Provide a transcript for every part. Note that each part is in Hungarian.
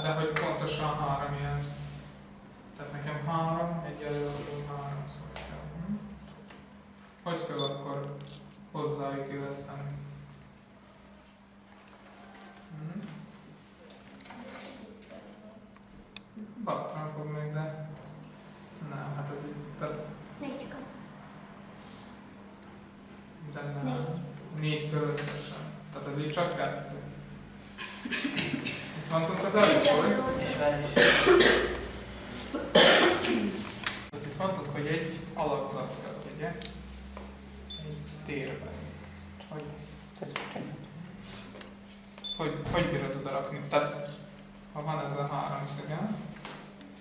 de hogy pontosan 3 ilyen. Tehát nekem 3, egyelőre 3 szokja. Hogy kell akkor hozzáigazítani? Bátran fog még, de nem, hát ez így... 4 kap. De nem. 4 összesen. Tehát ez így csak 2. Itt mondtunk az előbb, És várj is. itt mondtuk, hogy egy alakzatot, ugye? Egy térben. Hogy bírod oda rakni? Tehát, ha van ez a 3 szögem,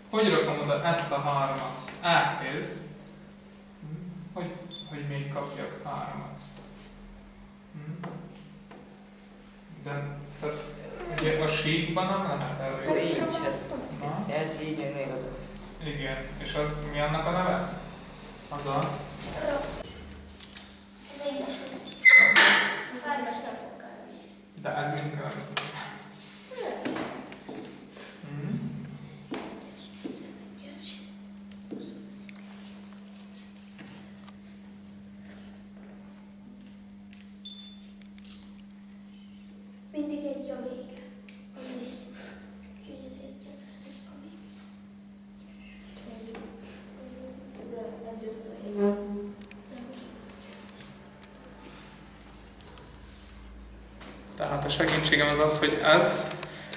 hogy rakom oda ezt a 3-at A-hez, hogy még kapjak 3-at? De tehát, ugye a síkban nem lehet elő. Így, hát ez így, meg még oda. Igen, és az mi annak a neve? Az a... Ez egyesült. A 3-as nem fog kelleni. De ez mind kell. Mindig egy a vége. Az is. Úgyhogy az egyet, azt nem kapja. Tehát a segítségem az az, hogy ez,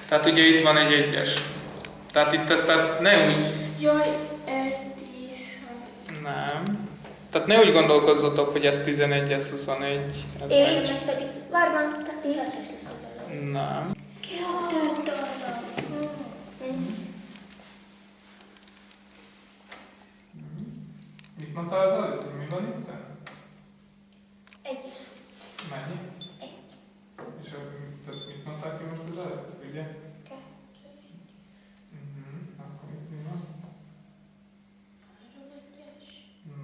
tehát ugye itt van egy 1-es. Tehát itt ezt tehát ne úgy... Jaj, Nem. Tehát ne úgy gondolkozzatok, hogy ez 11, ez 21, ez én, megy. ez pedig várban, kettes lesz az elő. Nem. Kettő darab. Mit mondtál az előtt, hogy mi van itt? Egyes. Mennyi? Egy. És tehát mit mondtál ki most az előtt, ugye? Kettő. Akkor itt mi van? 3 egyes.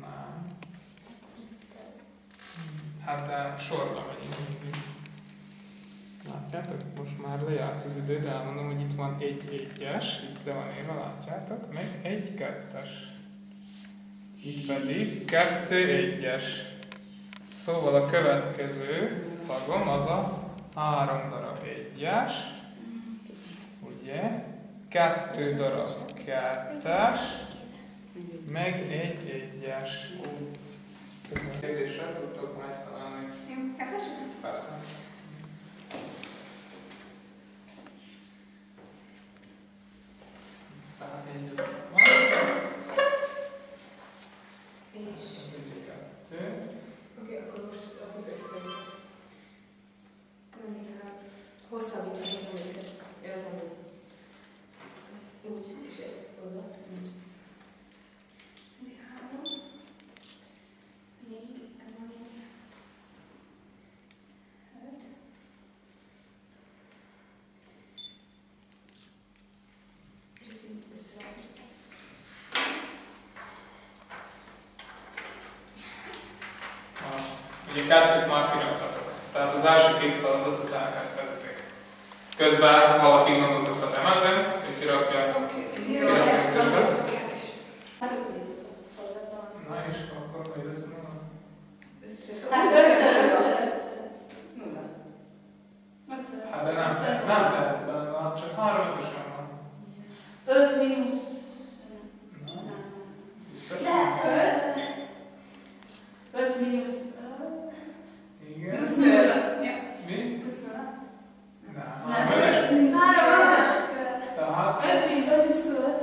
Nem. Hát de sorba megyünk mindig. Látjátok? Most már lejárt az idő, de elmondom, hogy itt van egy 1-es, itt le van írva, látjátok? Meg egy 2-es. Itt pedig 2 1-es. Szóval a következő tagom az a 3 darab 1-es, ugye? 2 darab 2-es, meg egy 1-es. Köszönöm. Kérdésre tudtok megtalálni? Persze. Tehát így ez van. Ez ugye 2. Oké, akkor most akkor összevetjük. Nem inkább hosszabbítani a őket. Ez nem úgy, és ezt oda, úgy. Ez 3, 4, ez van 4, 5. És ezt így összevetjük. Ugye 2-t már kiraktatok. Tehát az első 2 feladatot elkezdhetitek. Közben valaki gondolkozhat emezen, hogy kirakja. Na és akkor hogy lesz volna? Hát 5-5. Hát de nem tehetsz bele, hát csak 3 5-ösen van. 5 mínusz. Na, De 5 mínusz. igen. Plusz 5. Mi? Plusz 5. Nem. Nem. 3 5-es. Tehát, 5 mínusz 5.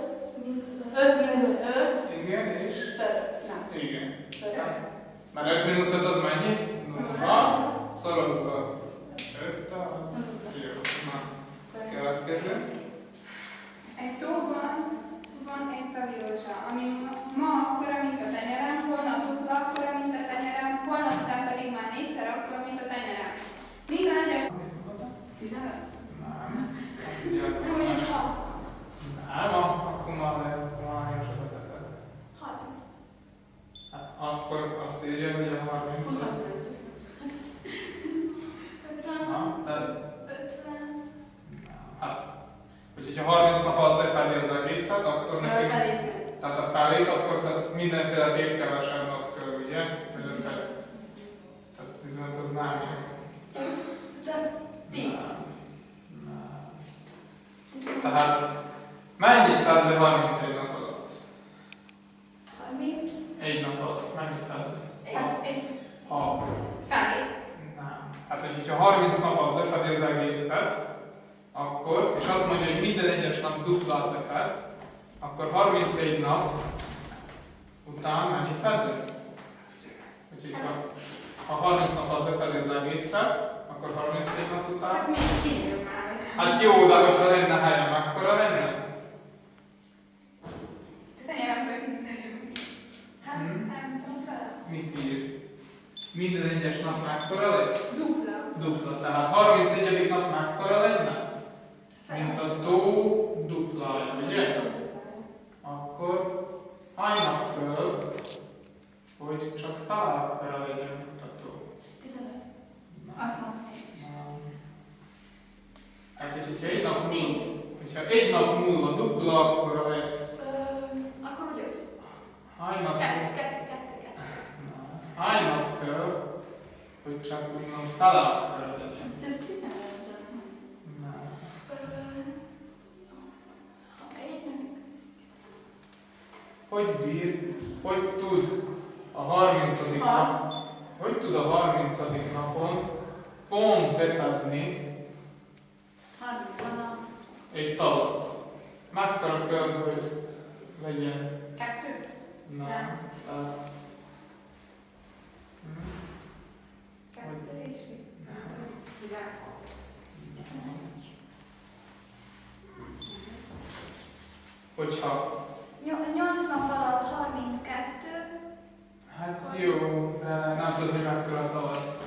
5 mínusz 5. igen, és? Nem. Igen. Szeret. Mert 5 minusz 5 az mennyi? 0. Szorozva 5 az. Jó. Na, következő. Egy tóban van egy tavirózsa, ami ma akkora, mint a tenyerem, holnap dupla akkora, mint a tenyerem, holnap után pedig már 4-szer akkora, mint a tenyerem. Míg a nagyobb... 15? Nem. Nem, hogy 6. Nem, akkor már hányosokat teszed. 30. Hát akkor azt írja, hogy a 30 az... mindenféle kevesebb nap körül, ugye? Tehát 15 az nem jó. 20, tehát 10. Nem. 15. Tehát mennyit fedő 31 nap alatt? 30. Egy nap alatt. Mennyit fedő? Ha felé. Nem. Hát, hogyha 30 nap alatt lefedi az egészet, akkor, és azt mondja, hogy minden egyes nap duplát lefed, akkor 31 nap után mennyit fedő? Úgyhogy ha 30 nap alatt lefedi az egészet, akkor 31 nap után... Hát még kívül már. Hát jó, de hogyha lenne helyem, akkora lenne? Tenyerem tőle Hát, nem fel. Mit ír? Minden egyes nap mekkora lesz? Dupla. Dupla. Tehát 31. nap mekkora lenne? Mint a tó duplája, ugye? Akkor állnak föl, hogy csak fele akkora legyen, mint a tó. 15. Azt mondta. Hát és hogyha egy nap múlva, 10. hogyha egy nap múlva dupla, akkora lesz. Akkor úgy 5. Hány nap? 2. Hány nap kell, hogy csak úgymond fele akkora legyen? Ez 15. Nem. Hogy tud a 30. nap, hogy tud a 30. napon pont befedni 30 van a... egy talat? Mekkora kell, hogy legyen? 2. Nem. Tehát, 2 és 16. hogyha 8 nap alatt 32. hát jó, de nem tudod, hogy mekkora talat.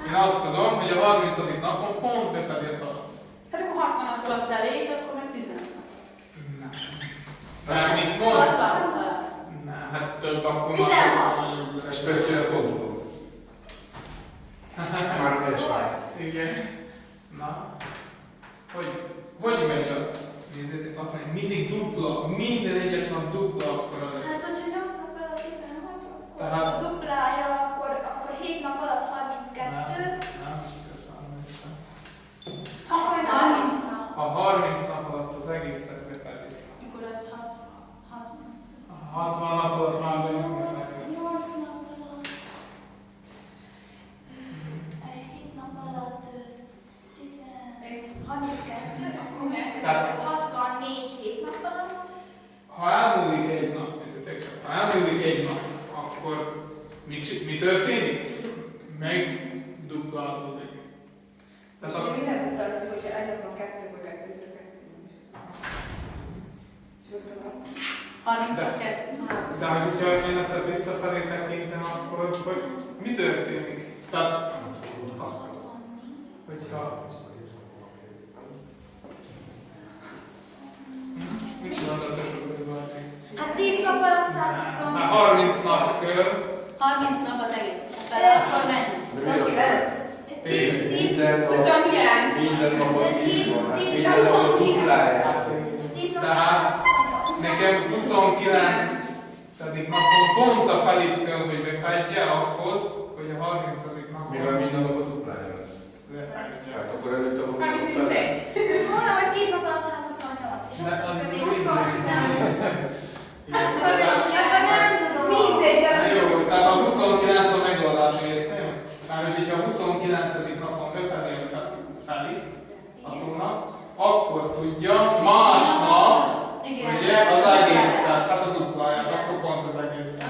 Én azt tudom, hogy a 30. napon pont befedi a talat. Hát akkor 60 Tudod felét, akkor meg 15 nap. Nem. Nem, mit mond? 60 nap. Nem, hát több akkor 16. Speciál pozuló. Már nem is látsz. Igen. Na. Hogy megy a... Nézzétek, azt mondja, mindig dupla, minden egyes nap dupla akkora Hát, lesz. hogyha 8 nap alatt 16, akkor Tehát- a duplája, akkor 7 nap alatt 32. Nem, köszönöm vissza. Akkor 30 nap. Ha 30 nap alatt az egészet befedi. Akkor az 60. A 60 nap alatt már bejön az 8 egész. nap alatt. 7 nap alatt 32, akkor Tehát- 64 7 nap alatt. Ha elmúlik egy nap, nézzétek csak, ha elmúlik egy nap, akkor mi történik? Megduplázódik. Tehát És akkor mi lehet utána, hogyha egy napon 2, akkor 2 és 2. És ott van. 32. De hogyha én ezt visszafelé tekintem, akkor hogy mi történik? Tehát, hogyha... Mit mondatok, hogy valami? Hát 10 nap alatt 120. Hát 30 nap kör. 30 nap az egész, és a fele akkor mennyi? 29? 10 Minden nap, 29. minden napot így van. Hát 10 minden nap napot 29. dupláját. 10 nap Tehát 128. nekem 29. napon pont a felét kell, hogy befedje ahhoz, hogy a 30. napon Mivel minden napot duplája lesz. befedje. Hát akkor előtte a 31. Mondom, hogy 10 nap alatt 128, és De akkor az még mindegy. 29. Igen, Akkor nem tudom. Mindegy, de Na jó, tehát a 29 a megoldás, értem? Már hogyha a 29. napon befedi a felét a tónak, akkor tudja másnap, Igen. ugye, az egészet, hát a dupláját, akkor pont az egészet.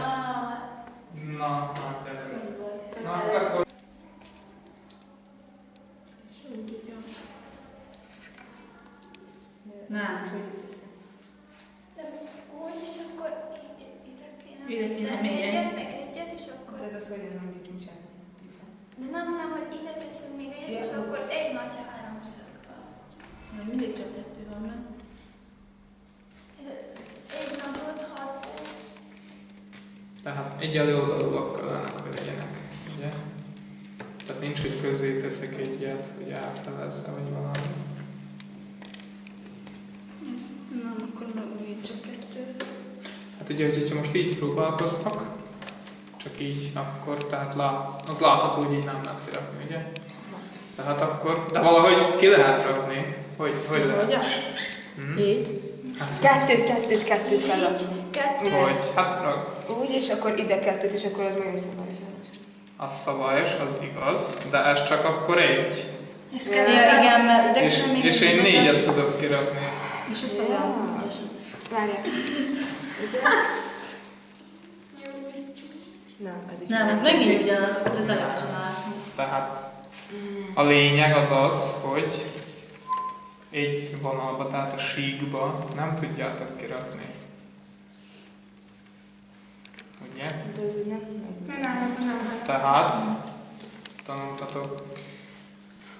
Na, hát ez. Na, akkor Nem. De úgy, és akkor ide kéne. Ide kéne tenni mélyen. egyet, meg egyet, és akkor... De ez az, hogy nem mit csinálni. De nem, hanem, hogy ide teszünk még egyet, és Ja. akkor egy nagy háromszög valahogy. Mindig csak 2 van, nem? Egy nagyot, 6. tehát egyenlőoldalúak kellene, hogy legyenek, ugye? Tehát nincs, hogy közé teszek egyet, hogy átfelezze, vagy valami. Nem, akkor megint csak 2. Hát ugye, hogyha most így próbálkoztak, csak így, akkor tehát az látható, hogy így nem lehet kirakni, ugye? Tehát akkor, de valahogy ki lehet rakni. Hogy lehet? Így. Hát, Kettőt kell rakni. Így, kettő. hogy? Hát rak. Úgy, és akkor ide kettőt, és akkor az meg visszavarja. Az szabályos, az igaz, de ez csak akkor egy. És Ja, kettő. igen, mert ide És, kell még és egy én ide. 4-et tudok kirakni. És ez Ja. olyan. Várjál. Nem, ez is. Nem, ez megint ugyanaz, amit az előbb csináltunk. Tehát a lényeg az az, hogy egy vonalba, tehát a síkba nem tudjátok kirakni. Ugye? De ez úgy nem megy. Nem, ez nem. Tehát tanultatok,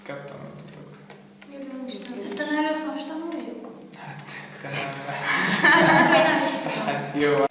tanultatok. Tanár, ezt most tanuljuk? De nem. Akkor én nem is tudom. Hát jó.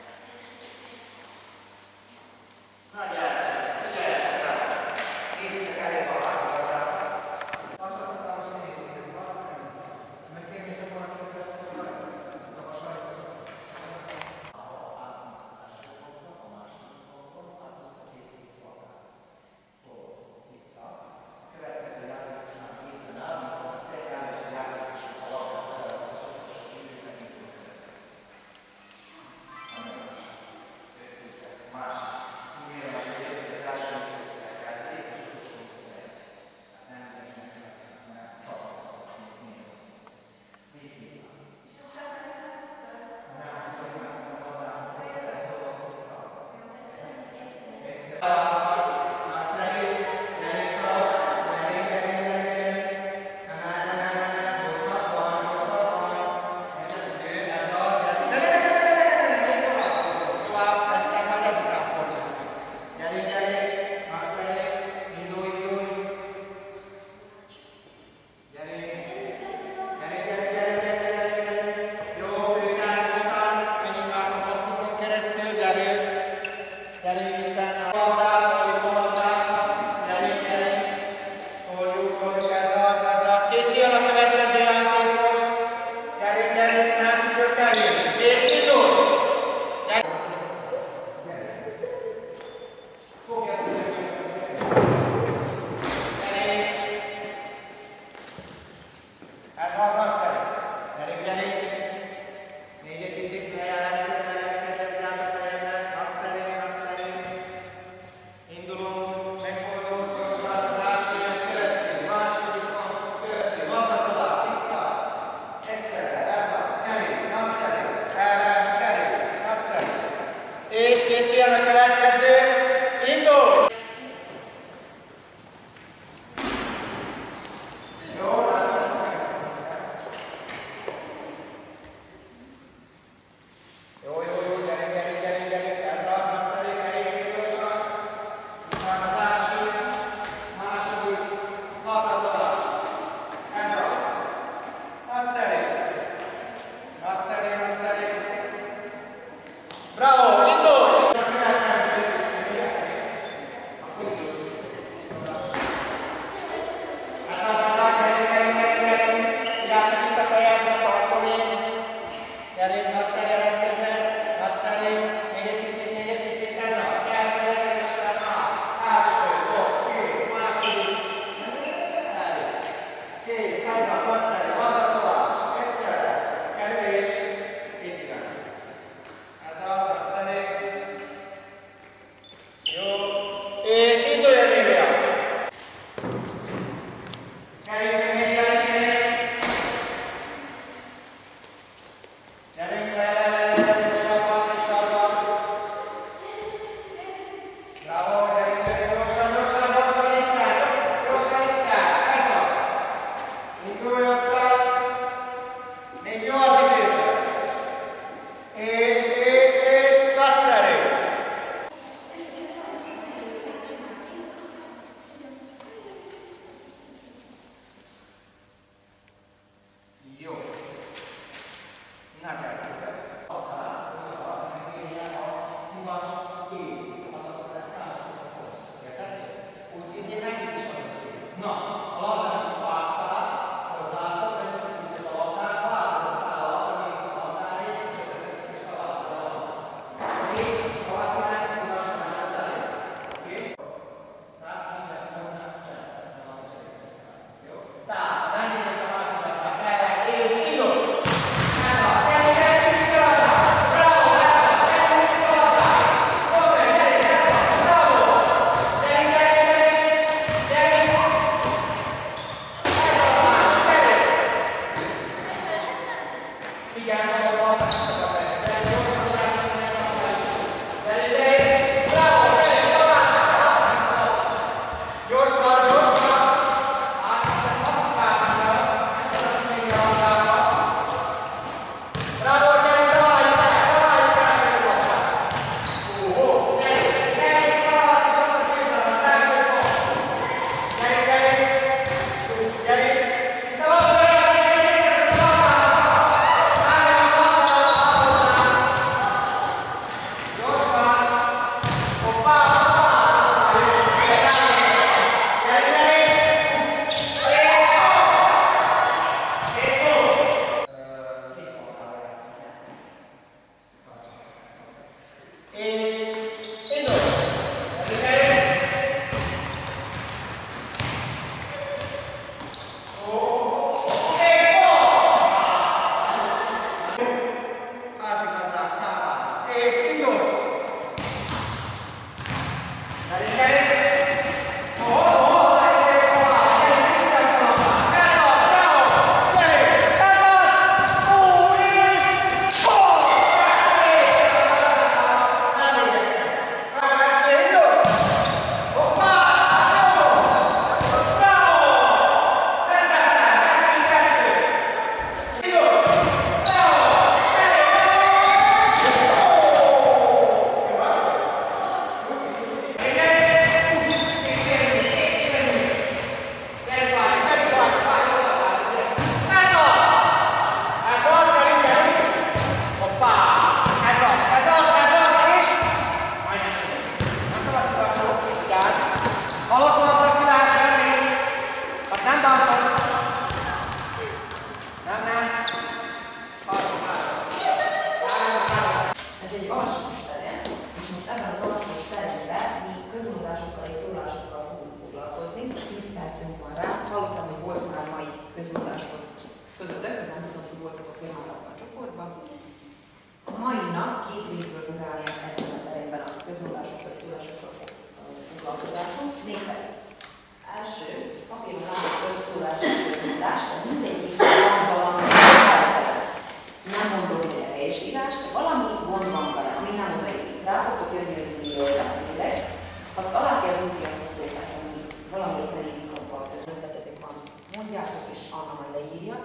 mondjátok, és Anna majd leírja.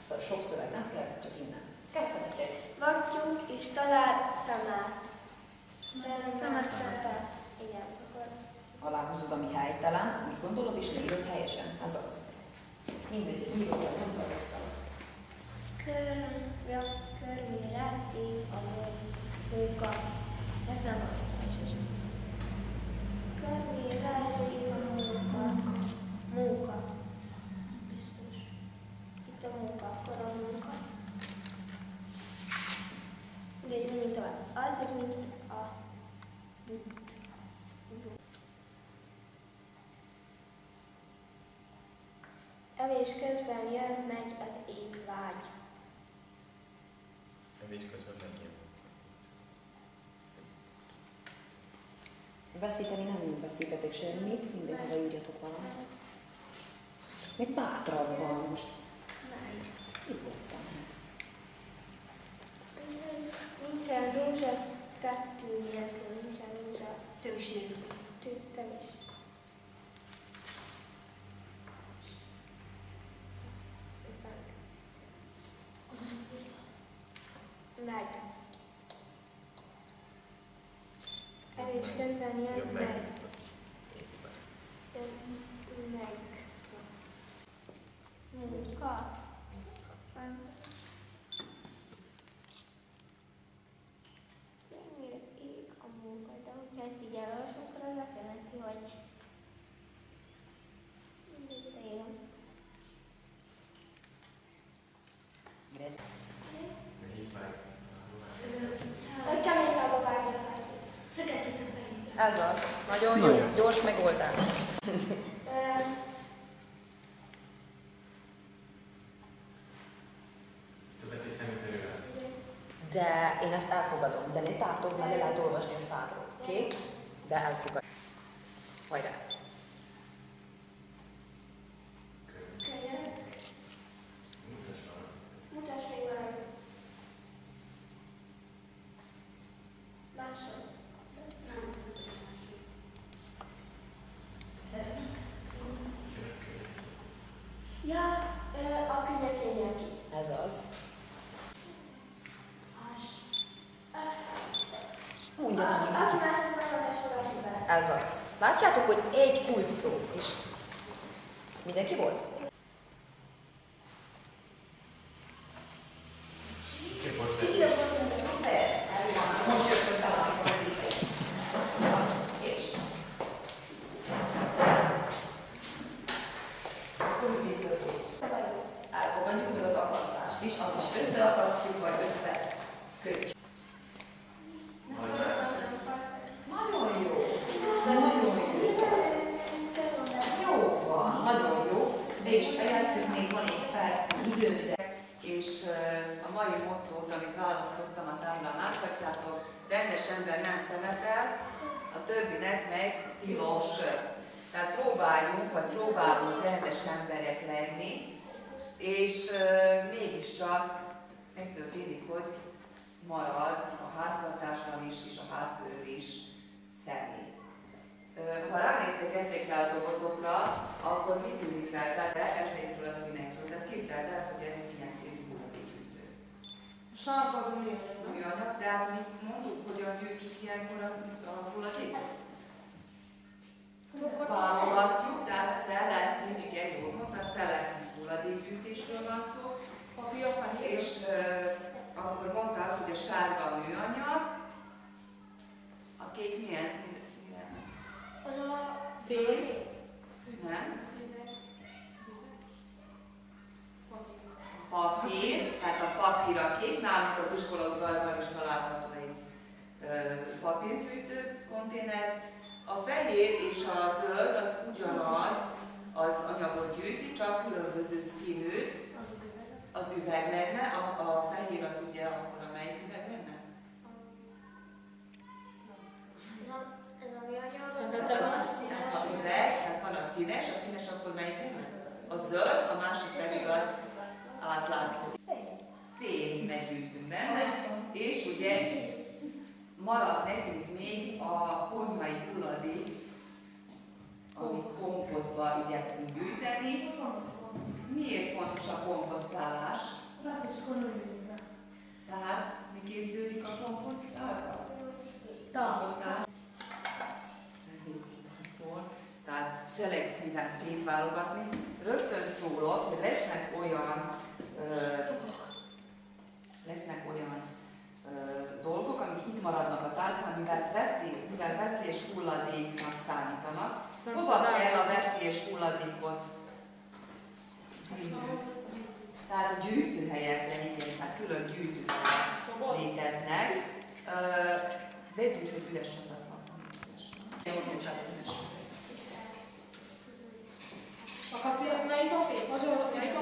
Szóval sok szöveg nem kell, csak innen. Kezdhetitek. Vaktyúk és talál szemát. Szemet. Igen, akkor Aláhúzod, ami helytelen, úgy gondolod, és leírod helyesen. Ez az. Mindegy, írod, vagy nem tartottál. körmére ég a munka. Ez nem a teljesesen. Körmére ég a munka. Biztos. Itt a munka, akkor a munka. Ugye, mint az, mint a but. Evés közben jön, megy az étvágy. Evés közben megjön. Veszíteni nem veszítetek semmit, mindenhova írjatok valamit. Még bátrabban most. Nyugodtan. Nincsen rózsa, tettő nélkül, nincsen rózsa. Tövis nélkül. Tövis. Meg. Evés közben jön meg. Jön meg. Munka. Mennyire ég a munka, de hogyha ezt így elolvasom, akkor az azt jelenti, hogy mindig ide jön. Nehéz vág. Hogy kemény falba vágja a fájtot. Szöget tudod vágni. Ez az. Nagyon jó. Gyors megoldás. Többet hiszem, mint előre. De én ezt elfogadom. De ne tártok, mert le lehet olvasni a szádról. Oké? De elfogadom. Hajrá! Könyörök. Mutasd valamit. Mutasd még valamit. Másod. Nem. Ja, a könyökények. Ez az. Mondja, Aki nem. másnak megadás fogásig vele. Ez az. Látjátok, hogy egy kulcs szó is. Mindenki volt? Csak most Kicsi a boldog. Most jöttök el, amikor és elfogadjuk meg az akasztást is, az is összeakasztjuk, vagy összekötjük. Nagyon jó. De nagyon jó. Jó van, nagyon jó. Be is fejeztük, még van egy perc időt. És a mai mottót, amit választottam a táblán, láthatjátok, rendes ember nem szemetel, a többinek meg tilos. Tehát próbálunk rendes emberek lenni, és mégiscsak megtörténik, hogy marad a háztartásban is, és a házből is szemét. Ha ránéztek ezekre a dobozokra, akkor mit tűnik fel? Tehát ezekről a színekről. Tehát képzeld el, hogy ez ilyen színű hulladékgyűjtő. Sarka az a Műanyag, de hát mi mondtuk, hogyan gyűjtsük ilyenkor a hulladékot? Válogatjuk, tehát szelektív, igen, jól mondtad, szelektív hulladékgyűjtésről van szó. És akkor mondtad, hogy a sárga a műanyag, a kék milyen? Az a Fél. Nem? Papír, tehát a papír a kék, nálunk az iskolaudvarban is található egy papírgyűjtő konténer. A fehér és a zöld az ugyanaz, az anyagot gyűjti, csak különböző színűt. Az üveg lenne, a fehér az ugye akkor a melyik üveg lenne? ez a műanyag, A üveg, tehát van a színes akkor melyik lenne? A zöld, a másik pedig az átlátszó. Fél meggyűjtünk benne, és ugye marad nekünk még a konyhai hulladék, amit kompoztba igyekszünk gyűjteni. hogy lesznek olyan dolgok, amik itt maradnak a tálcán, mivel veszélyes hulladéknak számítanak. Hova kell a veszélyes hulladékot vinni? Tehát a gyűjtőhelyekre, igen, tehát külön gyűjtőhelyek léteznek. Vedd úgy, hogy üres az a A papír, melyik papír?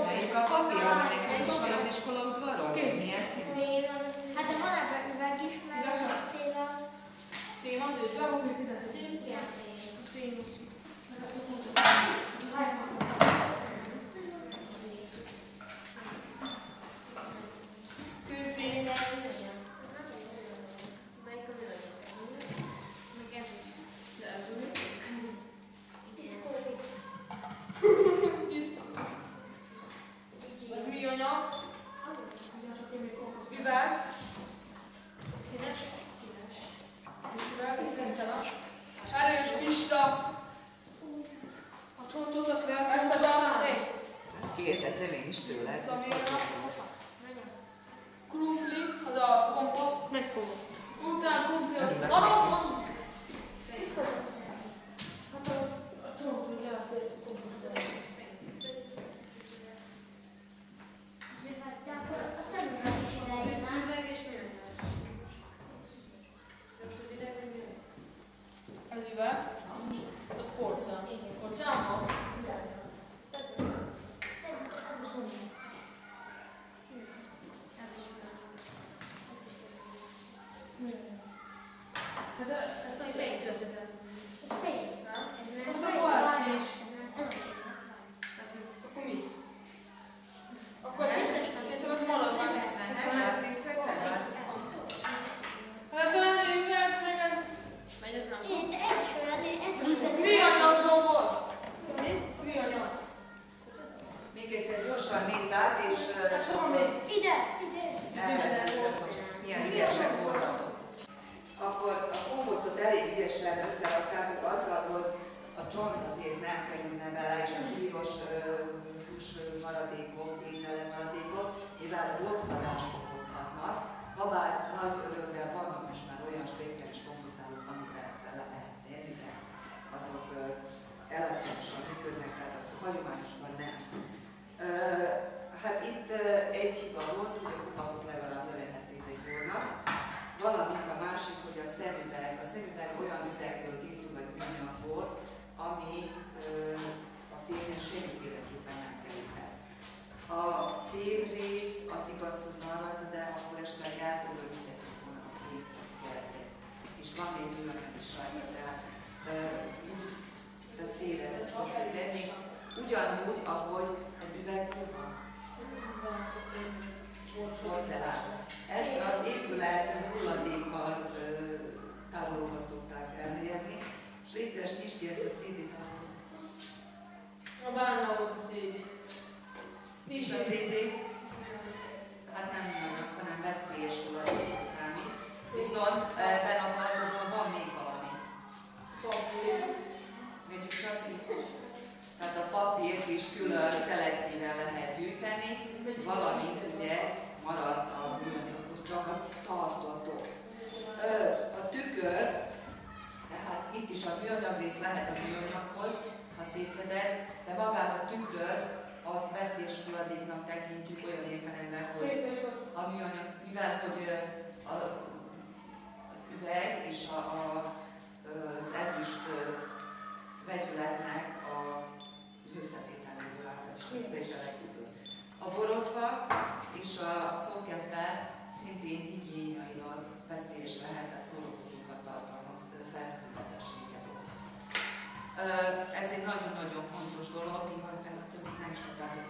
Melyik a papír, aminek is van az iskola udvaron? Milyen színű? Hát van ebben üveg is, mert a szél az... Fém az ő, bevogjuk ide szép. Igen. Fém is. Kőfém. De ez úgy. Diszkóbi. Tiszta. Az műanyag. Üveg. Színes. Üveg, és szintelen. Erős pista. A csontot azt lehet. Ezt a gampé. Kérdezzem én is tőle. Ez a műanyag. Krumpli, az a komposzt. Megfogom. Utána krumpli, az adom. De akkor a szemüveg is ide jön. Üveg és műanyag. Az üveg, az porcelán. Porcelán van? Hát ezt a fényt töltetem. Ez fény. Nem? Ez Most nem a fény. bohásni. Ez Akkor mi? Akkor biztos szerintem az marad már. Nem, átnézhetem? Hát talán egy üveg, ez... Megy ez nem. ilyen, de ez is olyan, ez Ez műanyag doboz. Műanyag. Még egyszer gyorsan nézd át, és Ide, ide. elveszem, hogy milyen ügyesek voltak. Akkor a komposztot elég ügyesen összeraktátok azzal, hogy a csont azért nem kerülne bele, és a zsíros hús maradékok, ételen maradékok, mivel rothadást okozhatnak. Habár nagy örömmel vannak most már olyan speciális komposztálók, amiben bele lehet tenni, de azok elektromosan működnek, tehát a hagyományosban nem. Hát itt egy hiba volt, hogy a kupakot legalább levehettétek volna. Valamint a másik, hogy a szemüveg olyan üvegből készül, vagy műanyagból, ami a fémnél semmiféleképpen nem kerülhet. A fém rész az igaz, hogy van rajta, de akkor esetleg eltörölítettük volna a fém keretet. És van még műanyag is rajta, tehát félre szoktuk tenni. Ugyanúgy, ahogy az üvegből van. Porcelán. Ezt az épület hulladékkal tárolóba szokták elhelyezni, és légy szíves, nyisd ki ezt a CD-tartót. A bánna volt a CD. És a CD, hát nem műanyag, hanem veszélyes hulladéknak számít. Viszont ebben a tartóban van még valami. Papír. Vegyük csak ki. Tehát a papírt is külön szelektíven lehet gyűjteni, valamint ugye maradt a műanyaghoz csak a tartotó. A tükör, tehát itt is a műanyag rész lehet a műanyaghoz, ha szétszeded, de magát a tükröt azt veszélyes hulladéknak tekintjük olyan értelemben, hogy a műanyag, mivel hogy az üveg és az ezüst vegyületnek az összetételéből áll, és összetételekből. A borotva és a fogkeffer szintén higiéniailag veszélyes lehet, tehát klórokozókat tartalmaz, fertőző betegséget okoz. Ez egy nagyon-nagyon fontos dolog, mivel te többit nem is tudtátok